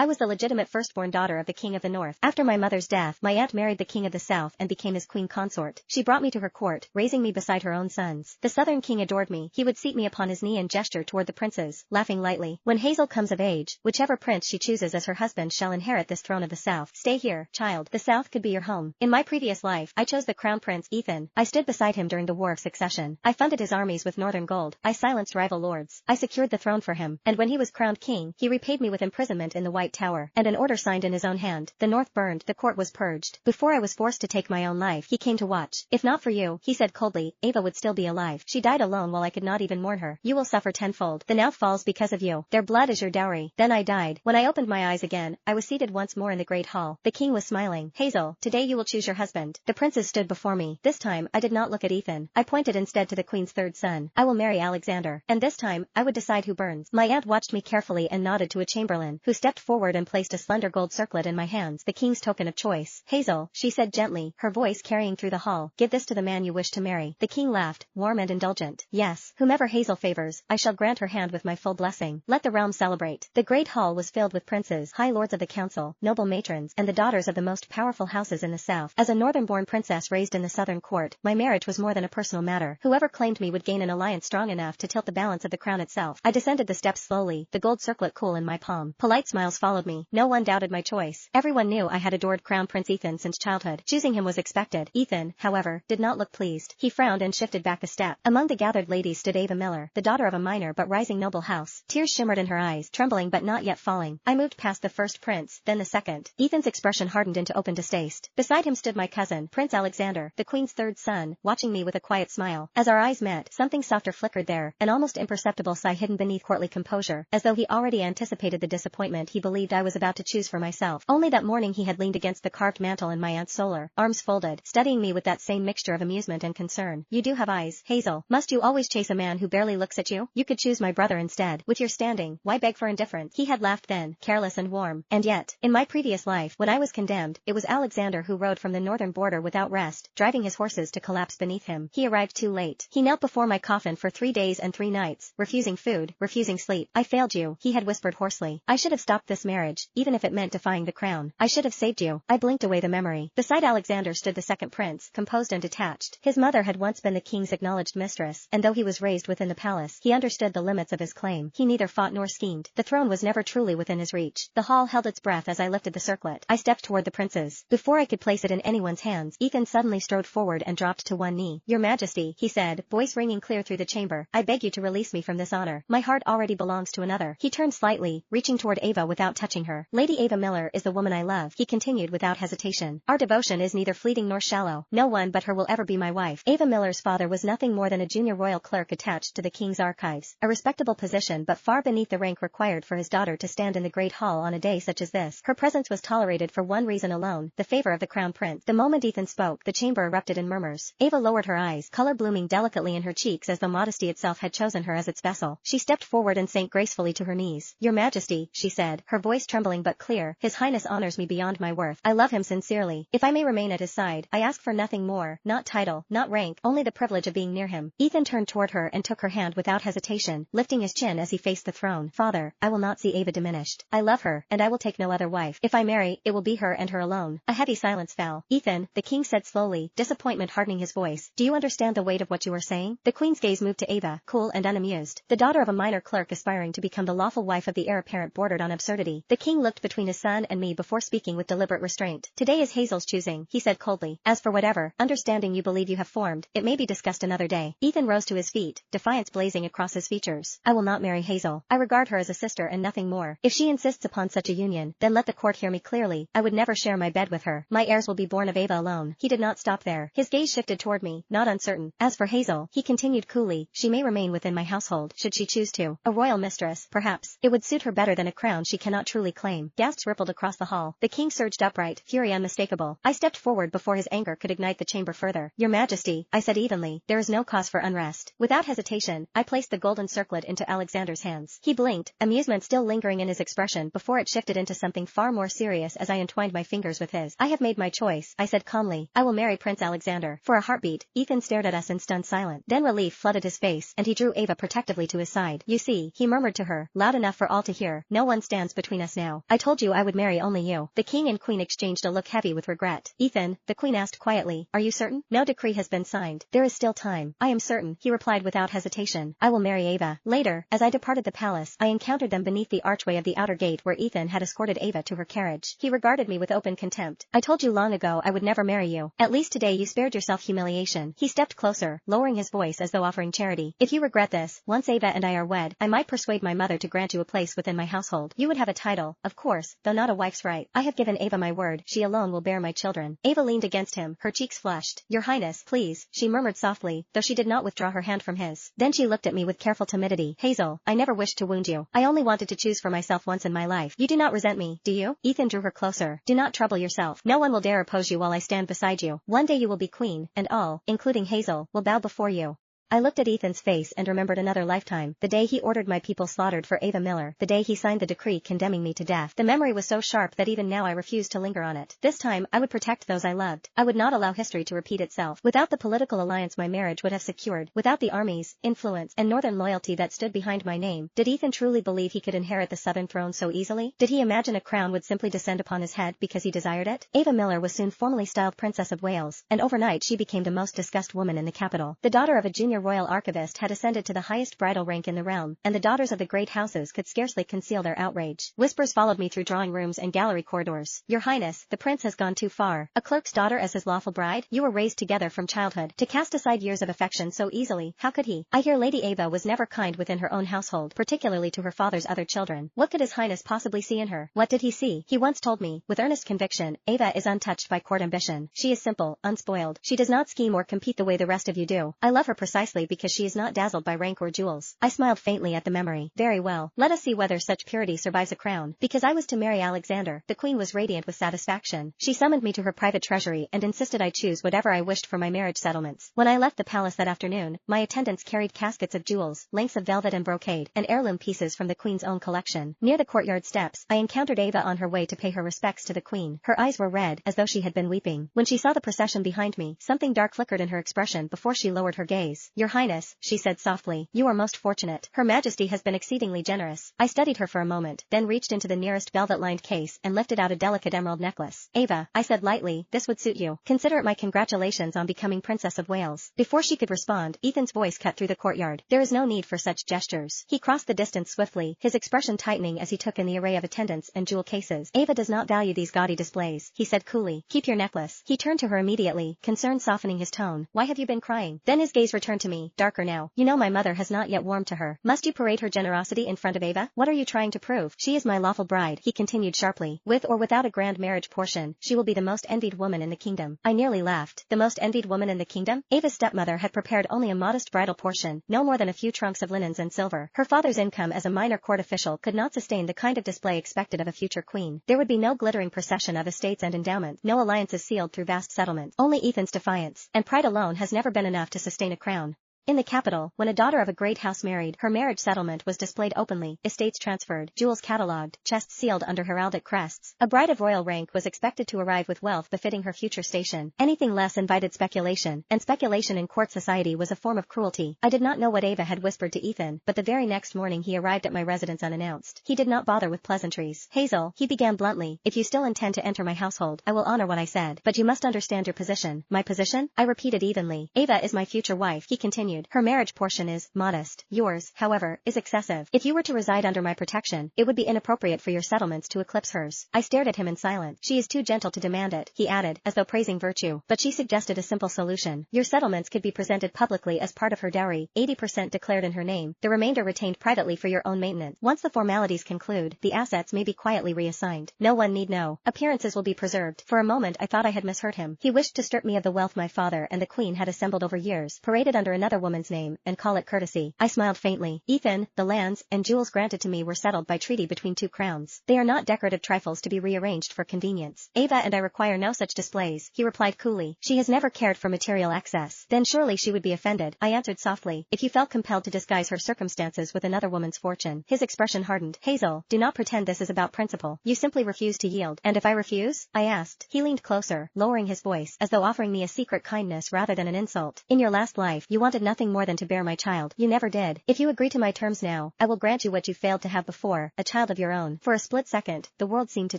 I was the legitimate firstborn daughter of the king of the north. After my mother's death, my aunt married the king of the south and became his queen consort. She brought me to her court, raising me beside her own sons. The southern king adored me. He would seat me upon his knee and gesture toward the princes, laughing lightly. When Hazel comes of age, whichever prince she chooses as her husband shall inherit this throne of the south. Stay here, child. The south could be your home. In my previous life, I chose the crown prince, Ethan. I stood beside him during the War of Succession. I funded his armies with northern gold. I silenced rival lords. I secured the throne for him. And when he was crowned king, he repaid me with imprisonment in the White Tower, and an order signed in his own hand. The north burned, the court was purged. Before I was forced to take my own life, he came to watch. If not for you, he said coldly, Ava would still be alive. She died alone while I could not even mourn her. You will suffer tenfold. The now falls because of you. Their blood is your dowry. Then I died. When I opened my eyes again, I was seated once more in the great hall. The king was smiling. Hazel, today you will choose your husband. The princes stood before me. This time, I did not look at Ethan. I pointed instead to the queen's third son. I will marry Alexander. And this time, I would decide who burns. My aunt watched me carefully and nodded to a chamberlain, who stepped forward and placed a slender gold circlet in my hands, the king's token of choice. Hazel, she said gently, her voice carrying through the hall, give this to the man you wish to marry. The king laughed, warm and indulgent. Yes, whomever Hazel favors, I shall grant her hand with my full blessing. Let the realm celebrate. The great hall was filled with princes, high lords of the council, noble matrons, and the daughters of the most powerful houses in the south. As a northern-born princess raised in the southern court, my marriage was more than a personal matter. Whoever claimed me would gain an alliance strong enough to tilt the balance of the crown itself. I descended the steps slowly, the gold circlet cool in my palm. Polite smiles followed me. No one doubted my choice. Everyone knew I had adored Crown Prince Ethan since childhood. Choosing him was expected. Ethan, however, did not look pleased. He frowned and shifted back a step. Among the gathered ladies stood Ava Miller, the daughter of a minor but rising noble house. Tears shimmered in her eyes, trembling but not yet falling. I moved past the first prince, then the second. Ethan's expression hardened into open distaste. Beside him stood my cousin, Prince Alexander, the queen's third son, watching me with a quiet smile. As our eyes met, something softer flickered there, an almost imperceptible sigh hidden beneath courtly composure, as though he already anticipated the disappointment he believed I was about to choose for myself. Only that morning he had leaned against the carved mantel in my aunt's solar, arms folded, studying me with that same mixture of amusement and concern. You do have eyes, Hazel. Must you always chase a man who barely looks at you? You could choose my brother instead. With your standing, why beg for indifference? He had laughed then, careless and warm. And yet, in my previous life, when I was condemned, it was Alexander who rode from the northern border without rest, driving his horses to collapse beneath him. He arrived too late. He knelt before my coffin for 3 days and 3 nights, refusing food, refusing sleep. I failed you, he had whispered hoarsely. I should have stopped this marriage, even if it meant defying the crown. I should have saved you. I blinked away the memory. Beside Alexander stood the second prince, composed and detached. His mother had once been the king's acknowledged mistress, and though he was raised within the palace, he understood the limits of his claim. He neither fought nor schemed. The throne was never truly within his reach. The hall held its breath as I lifted the circlet. I stepped toward the princes. Before I could place it in anyone's hands, Ethan suddenly strode forward and dropped to one knee. Your Majesty, he said, voice ringing clear through the chamber, I beg you to release me from this honor. My heart already belongs to another. He turned slightly, reaching toward Ava without touching her. Lady Ava Miller is the woman I love, he continued without hesitation. Our devotion is neither fleeting nor shallow. No one but her will ever be my wife. Ava Miller's father was nothing more than a junior royal clerk attached to the king's archives, a respectable position but far beneath the rank required for his daughter to stand in the great hall on a day such as this. Her presence was tolerated for one reason alone, the favor of the crown prince. The moment Ethan spoke, the chamber erupted in murmurs. Ava lowered her eyes, color blooming delicately in her cheeks as though modesty itself had chosen her as its vessel. She stepped forward and sank gracefully to her knees. Your Majesty, she said, her voice trembling but clear, His Highness honors me beyond my worth. I love him sincerely. If I may remain at his side, I ask for nothing more, not title, not rank, only the privilege of being near him. Ethan turned toward her and took her hand without hesitation, lifting his chin as he faced the throne. Father, I will not see Ava diminished. I love her, and I will take no other wife. If I marry, it will be her and her alone. A heavy silence fell. Ethan, the king said slowly, disappointment hardening his voice, do you understand the weight of what you are saying? The queen's gaze moved to Ava, cool and unamused. The daughter of a minor clerk aspiring to become the lawful wife of the heir apparent bordered on absurdity. The king looked between his son and me before speaking with deliberate restraint. Today is Hazel's choosing, he said coldly. As for whatever understanding you believe you have formed, it may be discussed another day. Ethan rose to his feet, defiance blazing across his features. I will not marry Hazel. I regard her as a sister and nothing more. If she insists upon such a union, then let the court hear me clearly. I would never share my bed with her. My heirs will be born of Ava alone. He did not stop there. His gaze shifted toward me, not uncertain. As for Hazel, he continued coolly, she may remain within my household, should she choose to. A royal mistress, perhaps. It would suit her better than a crown she cannot truly claim. Gasps rippled across the hall. The king surged upright, fury unmistakable. I stepped forward before his anger could ignite the chamber further. Your Majesty, I said evenly, there is no cause for unrest. Without hesitation, I placed the golden circlet into Alexander's hands. He blinked, amusement still lingering in his expression before it shifted into something far more serious as I entwined my fingers with his. I have made my choice, I said calmly. I will marry Prince Alexander. For a heartbeat, Ethan stared at us in stunned silence. Then relief flooded his face, and he drew Ava protectively to his side. You see, he murmured to her, loud enough for all to hear, no one stands between between us now. I told you I would marry only you. The king and queen exchanged a look heavy with regret. Ethan, the queen asked quietly, are you certain? No decree has been signed. There is still time. I am certain, he replied without hesitation. I will marry Ava. Later, as I departed the palace, I encountered them beneath the archway of the outer gate where Ethan had escorted Ava to her carriage. He regarded me with open contempt. I told you long ago I would never marry you. At least today you spared yourself humiliation. He stepped closer, lowering his voice as though offering charity. If you regret this, once Ava and I are wed, I might persuade my mother to grant you a place within my household. You would have a title, of course, though not a wife's right. I have given Ava my word, she alone will bear my children. Ava leaned against him, her cheeks flushed. Your Highness, please, she murmured softly, though she did not withdraw her hand from his. Then she looked at me with careful timidity. Hazel, I never wished to wound you. I only wanted to choose for myself once in my life. You do not resent me, do you? Ethan drew her closer. Do not trouble yourself. No one will dare oppose you while I stand beside you. One day you will be queen, and all, including Hazel, will bow before you. I looked at Ethan's face and remembered another lifetime, the day he ordered my people slaughtered for Ava Miller, the day he signed the decree condemning me to death. The memory was so sharp that even now I refused to linger on it. This time, I would protect those I loved. I would not allow history to repeat itself. Without the political alliance my marriage would have secured, without the armies, influence, and northern loyalty that stood behind my name, did Ethan truly believe he could inherit the southern throne so easily? Did he imagine a crown would simply descend upon his head because he desired it? Ava Miller was soon formally styled Princess of Wales, and overnight she became the most discussed woman in the capital. The daughter of a junior royal archivist had ascended to the highest bridal rank in the realm, and the daughters of the great houses could scarcely conceal their outrage. Whispers followed me through drawing rooms and gallery corridors. Your Highness, the prince has gone too far. A clerk's daughter as his lawful bride? You were raised together from childhood. To cast aside years of affection so easily, how could he? I hear Lady Ava was never kind within her own household, particularly to her father's other children. What could his Highness possibly see in her? What did he see? He once told me, with earnest conviction, Ava is untouched by court ambition. She is simple, unspoiled. She does not scheme or compete the way the rest of you do. I love her precisely because she is not dazzled by rank or jewels. I smiled faintly at the memory. Very well, let us see whether such purity survives a crown. Because I was to marry Alexander, the queen was radiant with satisfaction. She summoned me to her private treasury and insisted I choose whatever I wished for my marriage settlements. When I left the palace that afternoon, my attendants carried caskets of jewels, lengths of velvet and brocade, and heirloom pieces from the queen's own collection. Near the courtyard steps, I encountered Ava on her way to pay her respects to the queen. Her eyes were red, as though she had been weeping. When she saw the procession behind me, something dark flickered in her expression before she lowered her gaze. Your Highness, she said softly, you are most fortunate. Her Majesty has been exceedingly generous. I studied her for a moment, then reached into the nearest velvet-lined case and lifted out a delicate emerald necklace. Ava, I said lightly, this would suit you. Consider it my congratulations on becoming Princess of Wales. Before she could respond, Ethan's voice cut through the courtyard. There is no need for such gestures. He crossed the distance swiftly, his expression tightening as he took in the array of attendants and jewel cases. Ava does not value these gaudy displays, he said coolly. Keep your necklace. He turned to her immediately, concern softening his tone. Why have you been crying? Then his gaze returned to me, darker now. You know my mother has not yet warmed to her. Must you parade her generosity in front of Ava? What are you trying to prove? She is my lawful bride, he continued sharply. With or without a grand marriage portion, she will be the most envied woman in the kingdom. I nearly laughed. The most envied woman in the kingdom? Ava's stepmother had prepared only a modest bridal portion, no more than a few trunks of linens and silver. Her father's income as a minor court official could not sustain the kind of display expected of a future queen. There would be no glittering procession of estates and endowment, no alliances sealed through vast settlements. Only Ethan's defiance, and pride alone has never been enough to sustain a crown. In the capital, when a daughter of a great house married, her marriage settlement was displayed openly, estates transferred, jewels catalogued, chests sealed under heraldic crests. A bride of royal rank was expected to arrive with wealth befitting her future station. Anything less invited speculation, and speculation in court society was a form of cruelty. I did not know what Ava had whispered to Ethan, but the very next morning he arrived at my residence unannounced. He did not bother with pleasantries. Hazel, he began bluntly, if you still intend to enter my household, I will honor what I said, but you must understand your position. My position? I repeated evenly. Ava is my future wife, he continued. Her marriage portion is modest. Yours, however, is excessive. If you were to reside under my protection, it would be inappropriate for your settlements to eclipse hers. I stared at him in silence. She is too gentle to demand it, he added, as though praising virtue. But she suggested a simple solution. Your settlements could be presented publicly as part of her dowry, 80% declared in her name, the remainder retained privately for your own maintenance. Once the formalities conclude, the assets may be quietly reassigned. No one need know. Appearances will be preserved. For a moment I thought I had misheard him. He wished to strip me of the wealth my father and the queen had assembled over years, paraded under another woman's name, and call it courtesy. I smiled faintly. Ethan, the lands and jewels granted to me were settled by treaty between two crowns. They are not decorative trifles to be rearranged for convenience. Ava and I require no such displays, he replied coolly. She has never cared for material excess. Then surely she would be offended, I answered softly, if you felt compelled to disguise her circumstances with another woman's fortune. His expression hardened. Hazel, do not pretend this is about principle. You simply refuse to yield. And if I refuse? I asked. He leaned closer, lowering his voice, as though offering me a secret kindness rather than an insult. In your last life, you wanted nothing nothing more than to bear my child. You never did. If you agree to my terms now, I will grant you what you failed to have before, a child of your own. For a split second, the world seemed to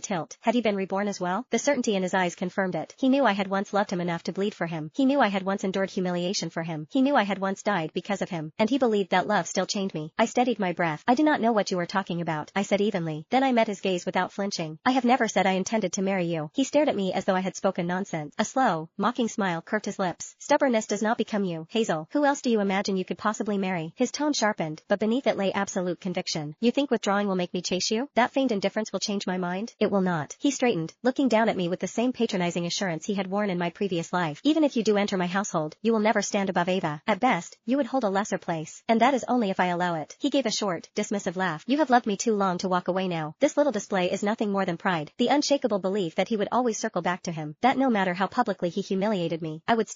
tilt. Had he been reborn as well? The certainty in his eyes confirmed it. He knew I had once loved him enough to bleed for him. He knew I had once endured humiliation for him. He knew I had once died because of him. And he believed that love still chained me. I steadied my breath. I do not know what you are talking about, I said evenly. Then I met his gaze without flinching. I have never said I intended to marry you. He stared at me as though I had spoken nonsense. A slow, mocking smile curved his lips. Stubbornness does not become you, Hazel. Who else do you imagine you could possibly marry? His tone sharpened, but beneath it lay absolute conviction. You think withdrawing will make me chase you? That feigned indifference will change my mind? It will not. He straightened, looking down at me with the same patronizing assurance he had worn in my previous life. Even if you do enter my household, you will never stand above Ava. At best, you would hold a lesser place. And that is only if I allow it. He gave a short, dismissive laugh. You have loved me too long to walk away now. This little display is nothing more than pride. The unshakable belief that he would always circle back to him. That no matter how publicly he humiliated me, I would